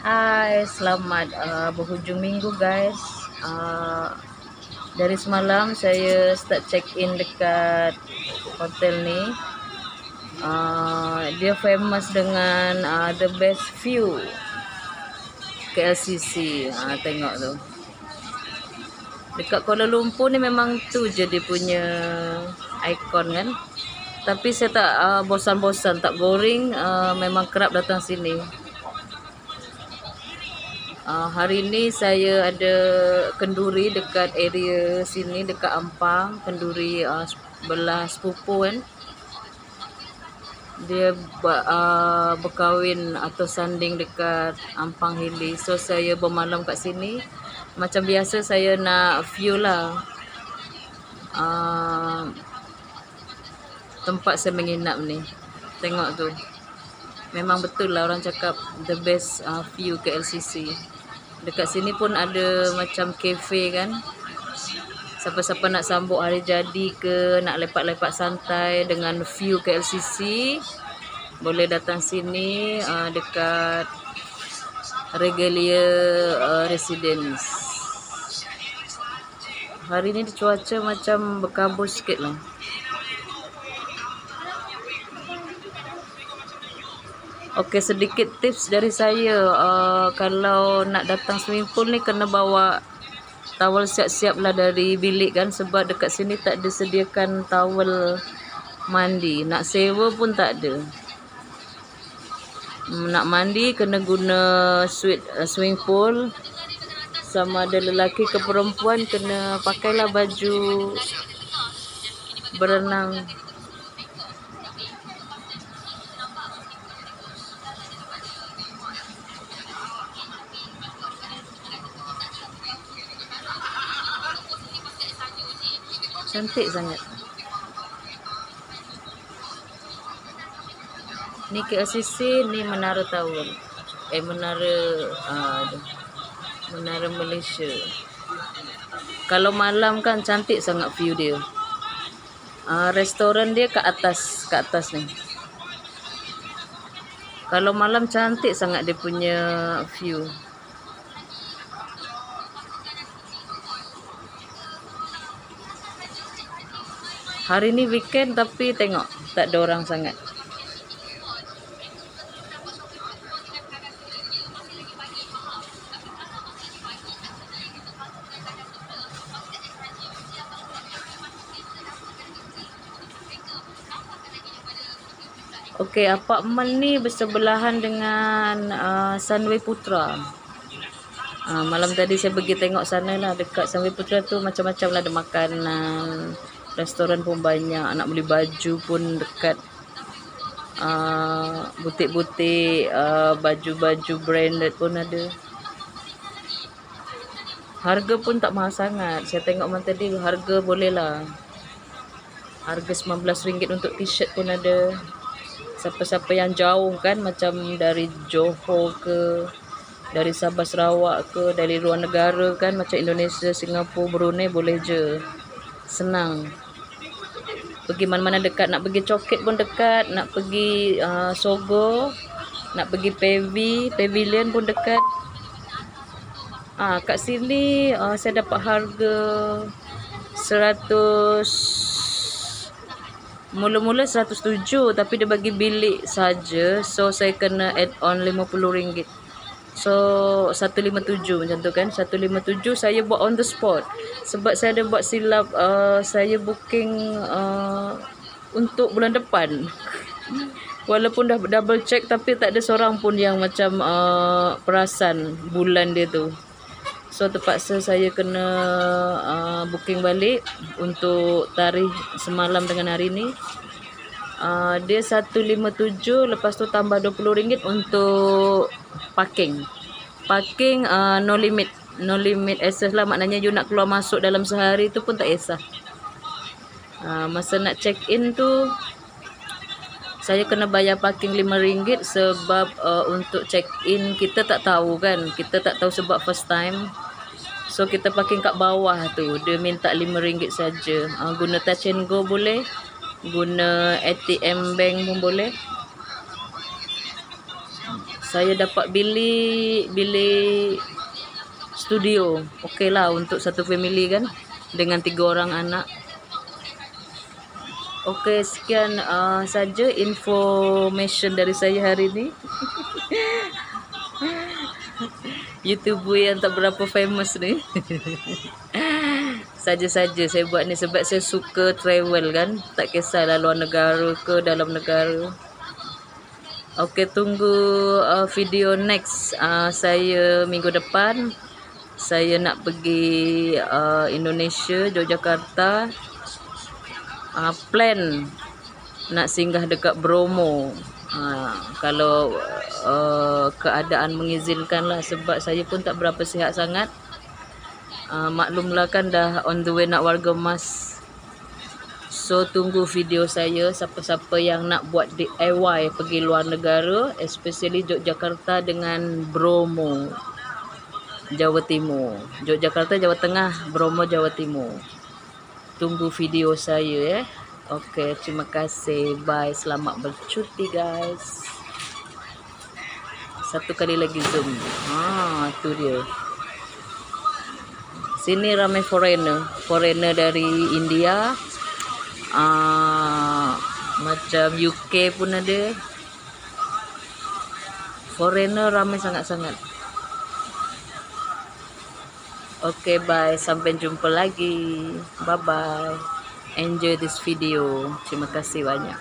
Hai, selamat berhujung minggu guys. Dari semalam saya start check in dekat hotel ni. Dia famous dengan the best view KLCC. Tengok tu. Dekat Kuala Lumpur ni memang tu je dia punya ikon kan. Tapi saya tak bosan-bosan, tak boring, memang kerap datang sini. Hari ni saya ada kenduri dekat area sini, dekat Ampang. Kenduri belah sepupu kan. Dia berkahwin atau sanding dekat Ampang Hili. So saya bermalam kat sini. Macam biasa saya nak view lah tempat saya menginap ni. Tengok tu. Memang betul lah orang cakap the best view KLCC. Dekat sini pun ada macam kafe kan. Siapa-siapa nak sambut hari jadi ke, nak lepak-lepak santai dengan view KLCC, boleh datang sini dekat Regalia Residence. Hari ni cuaca macam berkabut sikit lah. Okey, sedikit tips dari saya. Kalau nak datang swimming pool ni kena bawa towel siap-siap lah dari bilik kan. Sebab dekat sini tak disediakan towel mandi. Nak sewa pun tak ada. Nak mandi kena guna swimming pool. Sama ada lelaki ke perempuan kena pakailah baju berenang. Cantik sangat. Ni KLCC, ni Menara Tawul. Menara Malaysia. Kalau malam kan cantik sangat view dia. Restoran dia kat atas ni. Kalau malam cantik sangat dia punya view. Hari ni weekend tapi tengok tak ada orang sangat. Okey, apartmen ni bersebelahan dengan Sunway Putra. Malam tadi saya pergi tengok sana lah. Dekat Sunway Putra tu macam-macam lah, ada makanan, restoran pun banyak, nak beli baju pun dekat butik-butik, baju-baju branded pun ada. Harga pun tak mahal sangat. Saya tengok malam tadi harga boleh lah. Harga RM19 untuk t-shirt pun ada. Siapa-siapa yang jauh kan, macam dari Johor ke, dari Sabah Sarawak ke, dari luar negara kan, macam Indonesia, Singapura, Brunei, boleh je. Senang. Pergi mana-mana dekat. Nak pergi Coket pun dekat. Nak pergi Sogo, nak pergi Pavilion pun dekat. Kat sini saya dapat harga 100. Mula-mula 107, tapi dia bagi bilik saja. So saya kena add on RM50. So 157 macam tu kan. 157 saya buat on the spot. Sebab saya ada buat silap, saya booking untuk bulan depan. Walaupun dah double check tapi tak ada seorang pun yang macam perasan bulan dia tu. So terpaksa saya kena booking balik untuk tarikh semalam dengan hari ni. Dia 157, lepas tu tambah RM20 untuk parking. Parking no limit. No limit access lah, maknanya you nak keluar masuk dalam sehari tu pun tak kisah. Masa nak check in tu saya kena bayar parking RM5 sebab untuk check in kita tak tahu kan. Kita tak tahu sebab first time. So kita parking kat bawah tu. Dia minta RM5 saja. Guna touch and go boleh. Guna ATM bank pun boleh. saya dapat bilik studio. Okey lah untuk satu family kan, dengan 3 orang anak. Okey, sekian saja information dari saya hari ini. YouTuber yang tak berapa famous ni. Saja-saja saya buat ni sebab saya suka travel kan, tak kisahlah luar negara ke dalam negara. Okey, tunggu video next. Saya minggu depan saya nak pergi Indonesia, Yogyakarta. Plan nak singgah dekat Bromo. Kalau keadaan mengizinkan lah, sebab saya pun tak berapa sihat sangat. Maklumlah kan dah on the way nak warga emas. So tunggu video saya, siapa-siapa yang nak buat DIY pergi luar negara, especially Yogyakarta dengan Bromo, Jawa Timur. Yogyakarta Jawa Tengah, Bromo Jawa Timur. Tunggu video saya ya. Okey, terima kasih. Bye. Selamat bercuti guys. Satu kali lagi zoom. Tu dia. Sini ramai foreigner dari India. Macam UK pun ada. Foreigner ramai sangat-sangat. Okay, bye. Sampai jumpa lagi. Bye-bye. Enjoy this video. Terima kasih banyak.